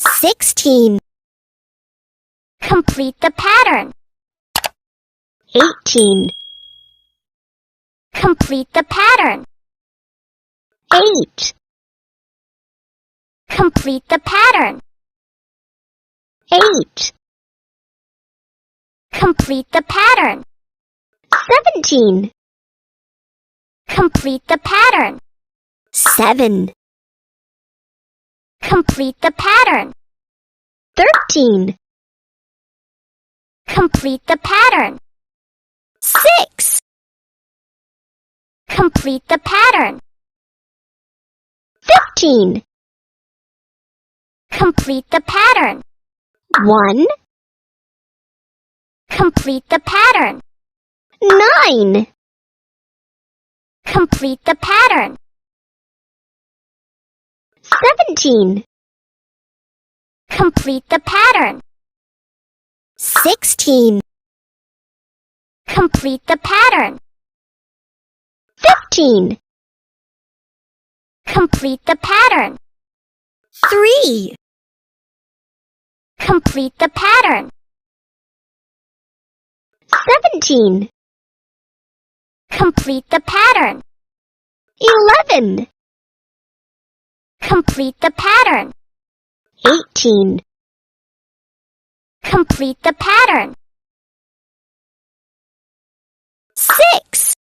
16. Complete the pattern. 18. Complete the pattern. 8. Complete the pattern. 8. Complete the pattern. 17. Complete the pattern. 7. Complete the pattern. 13. Complete the pattern. 6. Complete the pattern. 15. Complete the pattern. 1. Complete the pattern. 9. Complete the pattern. 17. Complete the pattern. 16. Complete the pattern. 15. Complete the pattern. 3. Complete the pattern. 17. Complete the pattern. 11. Complete the pattern. 18. Complete the pattern. 6.